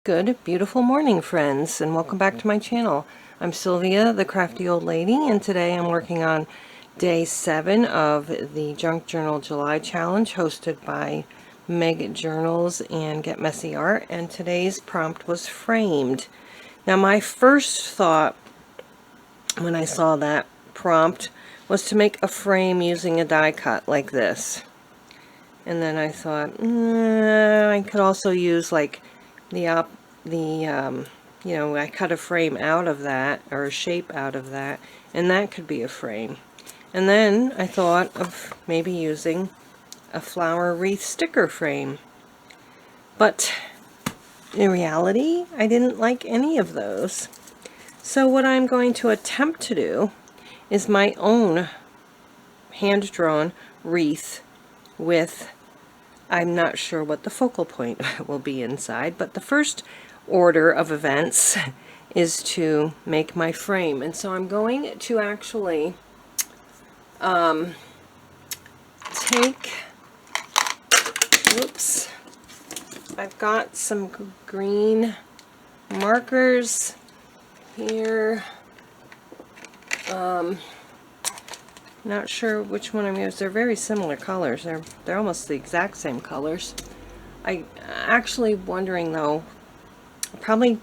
Good, beautiful morning, friends, and welcome back to my channel. I'm Sylvia, the crafty old lady, and today I'm working on day 7 of the Junk Journal July challenge hosted by Meg Journals and Get Messy Art, and today's prompt was framed. Now, my first thought when I saw that prompt was to make a frame using a die cut like this. And then I thought, I could also use like I cut a frame out of that, or a shape out of that, and that could be a frame. And then I thought of maybe using a flower wreath sticker frame. But in reality, I didn't like any of those. So what I'm going to attempt to do is my own hand-drawn wreath with, I'm not sure what the focal point will be inside, but the first order of events is to make my frame. And so I'm going to actually I've got some green markers here. Not sure which one I'm using. They're very similar colors. They're almost the exact same colors. I actually wondering though, I probably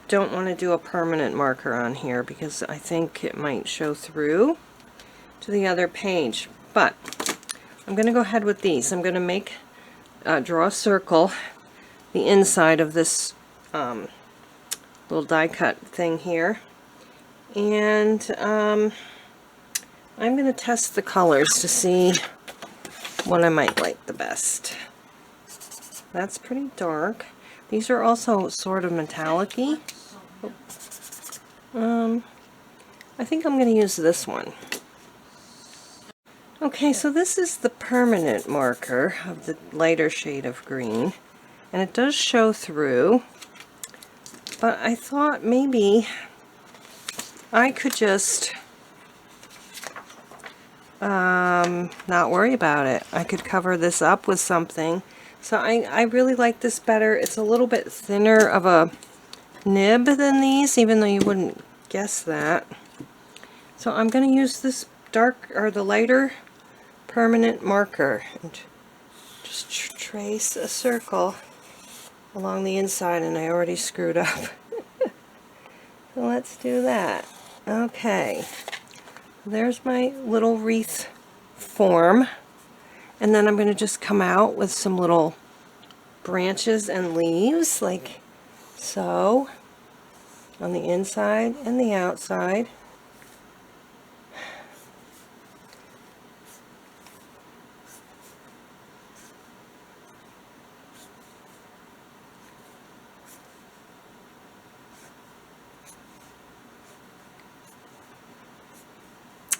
don't want to do a permanent marker on here because I think it might show through to the other page. But I'm going to go ahead with these. I'm going to draw a circle the inside of this little die cut thing here, and I'm going to test the colors to see what I might like the best. That's pretty dark. These are also sort of metallic-y. I think I'm going to use this one. Okay, so this is the permanent marker of the lighter shade of green, and it does show through, but I thought maybe I could just not worry about it. I could cover this up with something. So I really like this better. It's a little bit thinner of a nib than these, even though you wouldn't guess that. So I'm going to use this dark, or the lighter permanent marker, and just trace a circle along the inside, and I already screwed up. So let's do that. Okay. There's my little wreath form, and then I'm going to just come out with some little branches and leaves like so on the inside and the outside.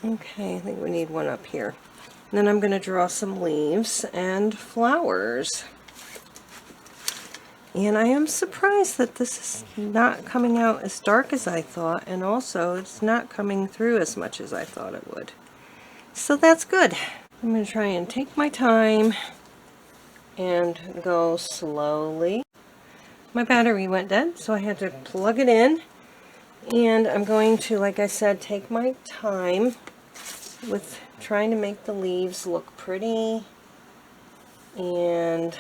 Okay, I think we need one up here. And then I'm going to draw some leaves and flowers. And I am surprised that this is not coming out as dark as I thought, and also it's not coming through as much as I thought it would. So that's good. I'm going to try and take my time and go slowly. My battery went dead, so I had to plug it in. And I'm going to, like I said, take my time with trying to make the leaves look pretty, and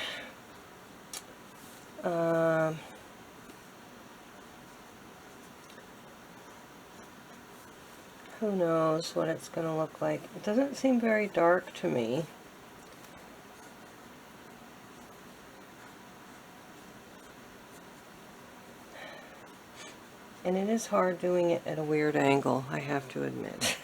who knows what it's going to look like. It doesn't seem very dark to me. And it is hard doing it at a weird angle, I have to admit.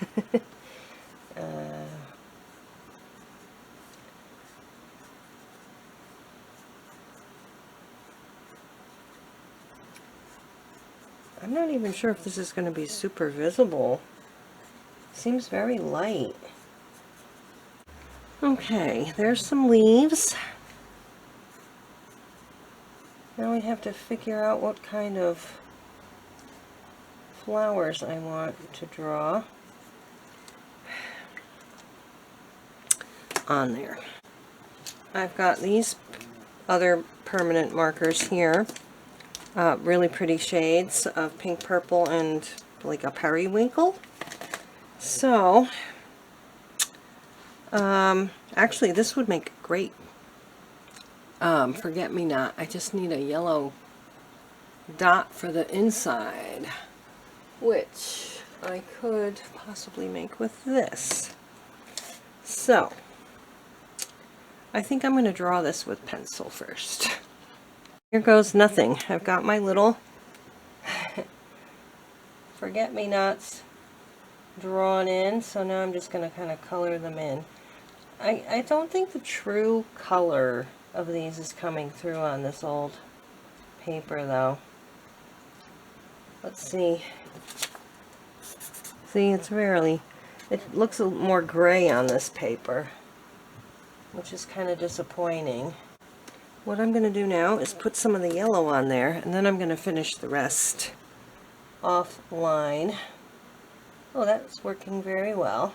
I'm not even sure if this is going to be super visible. Seems very light. Okay, there's some leaves. Now we have to figure out what kind of flowers I want to draw on there. I've got these other permanent markers here really pretty shades of pink, purple, and like a periwinkle. So, actually this would make great forget-me-not. I just need a yellow dot for the inside, which I could possibly make with this. So, I think I'm going to draw this with pencil first. Here goes nothing. I've got my little forget-me-nots drawn in, so now I'm just going to kind of color them in. I don't think the true color of these is coming through on this old paper though. Let's see. See, it looks a little more gray on this paper, which is kind of disappointing. What I'm going to do now is put some of the yellow on there, and then I'm going to finish the rest offline. Oh, that's working very well.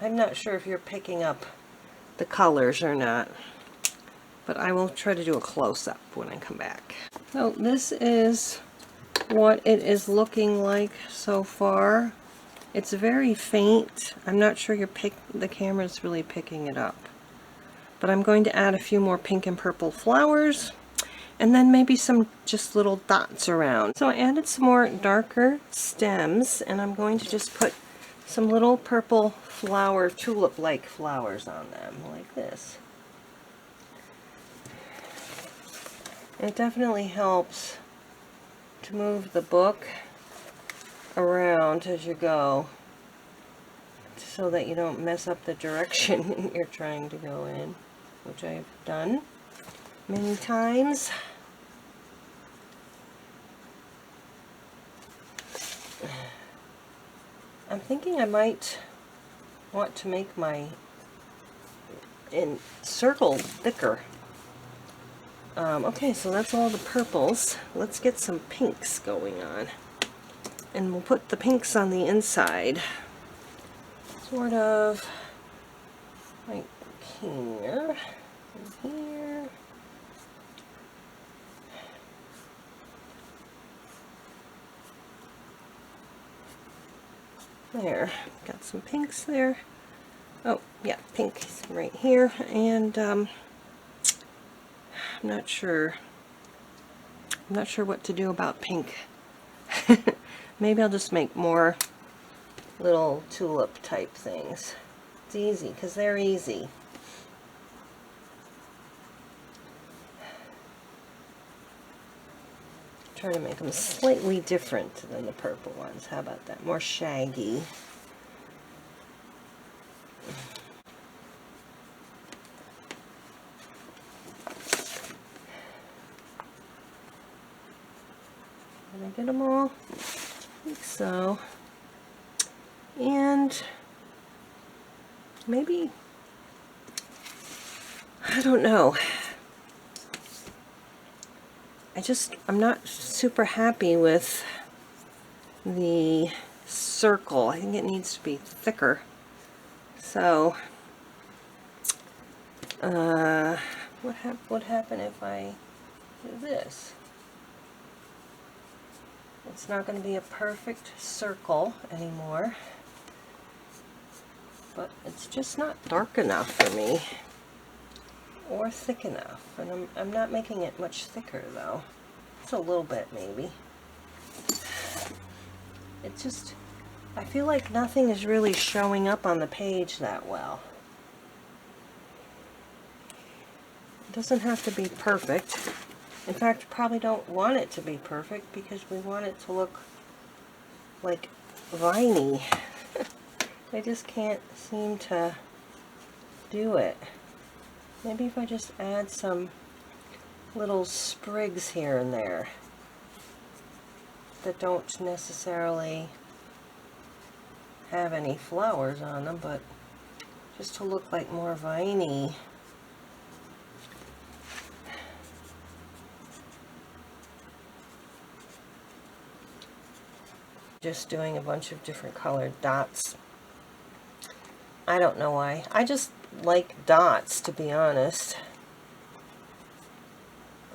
I'm not sure if you're picking up the colors or not, but I will try to do a close-up when I come back. So this is what it is looking like so far. It's very faint. I'm not sure the camera's really picking it up. But I'm going to add a few more pink and purple flowers, and then maybe some just little dots around. So I added some more darker stems, and I'm going to just put some little purple flower, tulip-like flowers on them, like this. It definitely helps to move the book around as you go, so that you don't mess up the direction you're trying to go in, which I've done many times. I'm thinking I might want to make my circle thicker. Okay, so that's all the purples. Let's get some pinks going on. And we'll put the pinks on the inside. Sort of like here and here. There, got some pinks there. Oh, yeah, pink right here. And I'm not sure what to do about pink. Maybe I'll just make more little tulip type things. It's easy, because they're easy. Try to make them slightly different than the purple ones. How about that? More shaggy. Did I get them all? I think so. And maybe, I don't know. I'm not super happy with the circle. I think it needs to be thicker. So, what would happen if I do this? It's not going to be a perfect circle anymore, but it's just not dark enough for me, or thick enough. And I'm not making it much thicker though. It's a little bit maybe. It's just, I feel like nothing is really showing up on the page that well. It doesn't have to be perfect. In fact, probably don't want it to be perfect because we want it to look like viney. I just can't seem to do it. Maybe if I just add some little sprigs here and there that don't necessarily have any flowers on them, but just to look like more viney. Just doing a bunch of different colored dots. I don't know why. I just like dots, to be honest.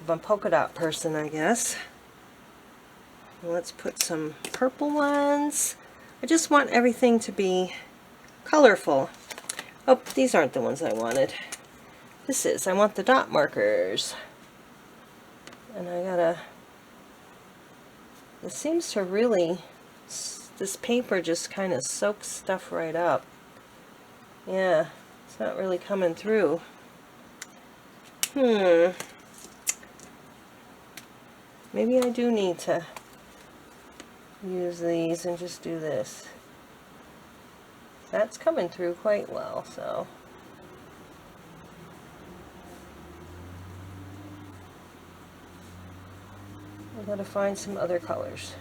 of a polka dot person, I guess. Let's put some purple ones. I just want everything to be colorful. Oh, these aren't the ones I wanted. I want the dot markers. And I gotta, it seems to really, this paper just kind of soaks stuff right up. Yeah, it's not really coming through. Maybe I do need to use these and just do this. That's coming through quite well, so. I've got to find some other colors.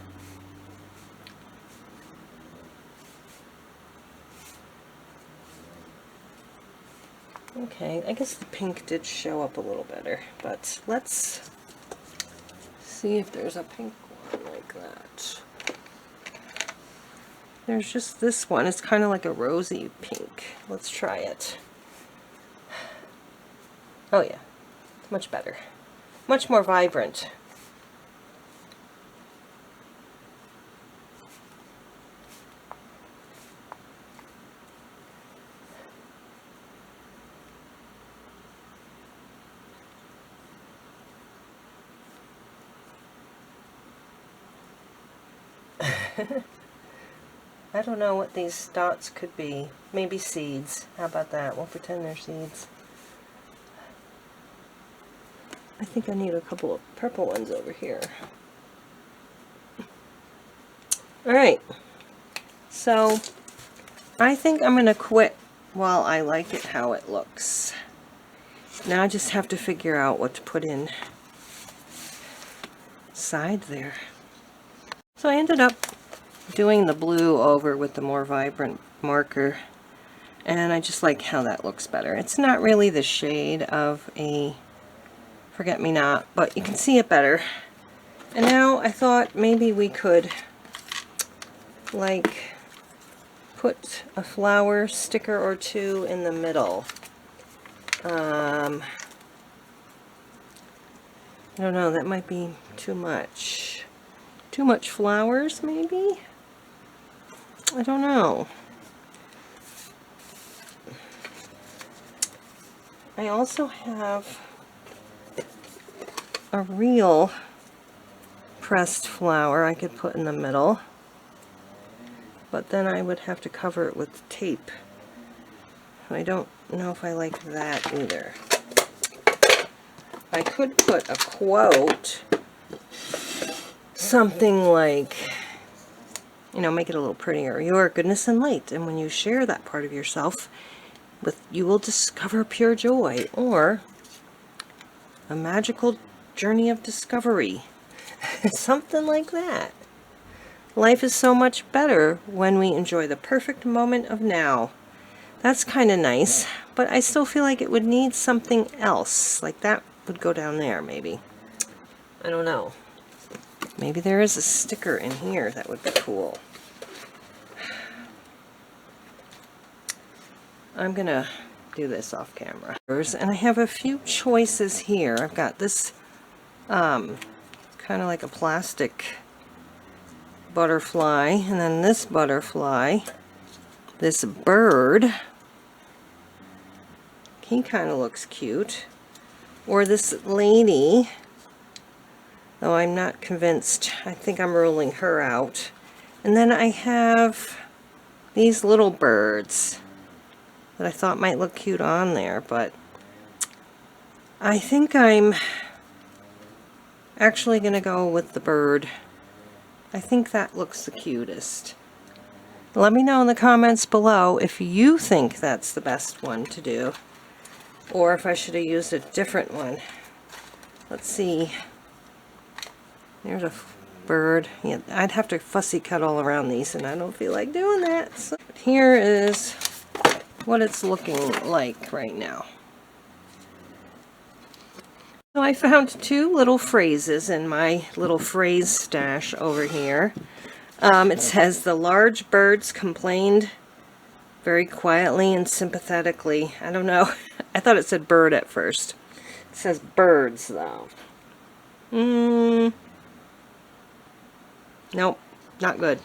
Okay, I guess the pink did show up a little better, but let's see if there's a pink one like that. There's just this one. It's kind of like a rosy pink. Let's try it. Oh yeah, it's much better. Much more vibrant. I don't know what these dots could be. Maybe seeds. How about that? We'll pretend they're seeds. I think I need a couple of purple ones over here. Alright. So, I think I'm going to quit while I like it how it looks. Now I just have to figure out what to put in side there. So I ended up doing the blue over with the more vibrant marker, and I just like how that looks better. It's not really the shade of a forget-me-not, but you can see it better. And now I thought maybe we could like put a flower sticker or two in the middle. I don't know, that might be too much. Too much flowers, maybe? I don't know. I also have a real pressed flower I could put in the middle, but then I would have to cover it with tape. I don't know if I like that either. I could put a quote, something like, you know, make it a little prettier. You are goodness and light, and when you share that part of yourself, you will discover pure joy, or a magical journey of discovery. Something like that. Life is so much better when we enjoy the perfect moment of now. That's kind of nice, but I still feel like it would need something else. Like that would go down there, maybe. I don't know. Maybe there is a sticker in here that would be cool. I'm gonna do this off camera. And I have a few choices here. I've got this kind of like a plastic butterfly, and then this butterfly, this bird. He kind of looks cute. Or this lady, though I'm not convinced. I think I'm ruling her out. And then I have these little birds that I thought might look cute on there, but I think I'm actually going to go with the bird. I think that looks the cutest. Let me know in the comments below if you think that's the best one to do, or if I should have used a different one. Let's see. There's a bird. Yeah, I'd have to fussy cut all around these, and I don't feel like doing that. So here is what it's looking like right now. So I found two little phrases in my little phrase stash over here. It says, "The large birds complained very quietly and sympathetically." I don't know. I thought it said bird at first. It says birds, though. Nope, not good.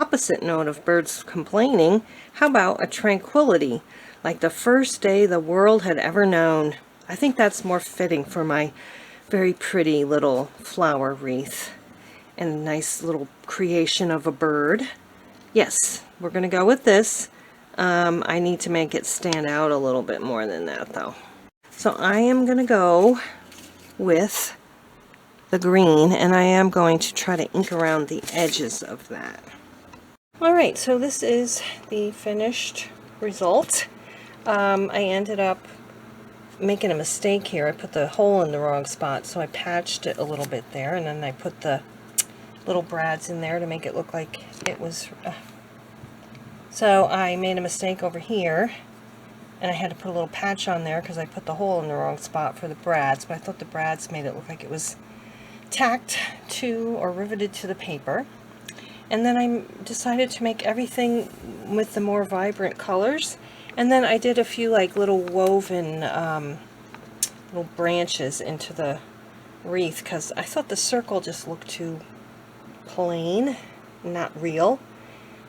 Opposite note of birds complaining, how about a tranquility, like the first day the world had ever known? I think that's more fitting for my very pretty little flower wreath and a nice little creation of a bird. Yes, we're going to go with this. I need to make it stand out a little bit more than that though. So I am going to go with the green, and I am going to try to ink around the edges of that. Alright, so this is the finished result. I ended up making a mistake here. I put the hole in the wrong spot, so I patched it a little bit there, and then I put the little brads in there to make it look like it was... So I made a mistake over here, and I had to put a little patch on there because I put the hole in the wrong spot for the brads, but I thought the brads made it look like it was tacked to or riveted to the paper. And then I decided to make everything with the more vibrant colors. And then I did a few like little woven little branches into the wreath because I thought the circle just looked too plain, not real.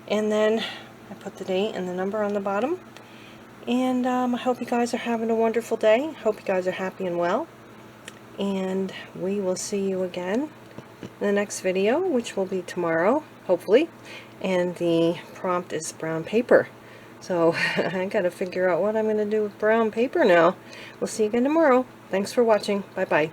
And then I put the date and the number on the bottom. And I hope you guys are having a wonderful day. Hope you guys are happy and well. And we will see you again in the next video, which will be tomorrow, hopefully. And the prompt is brown paper. So I gotta figure out what I'm gonna do with brown paper now. We'll see you again tomorrow. Thanks for watching. Bye bye.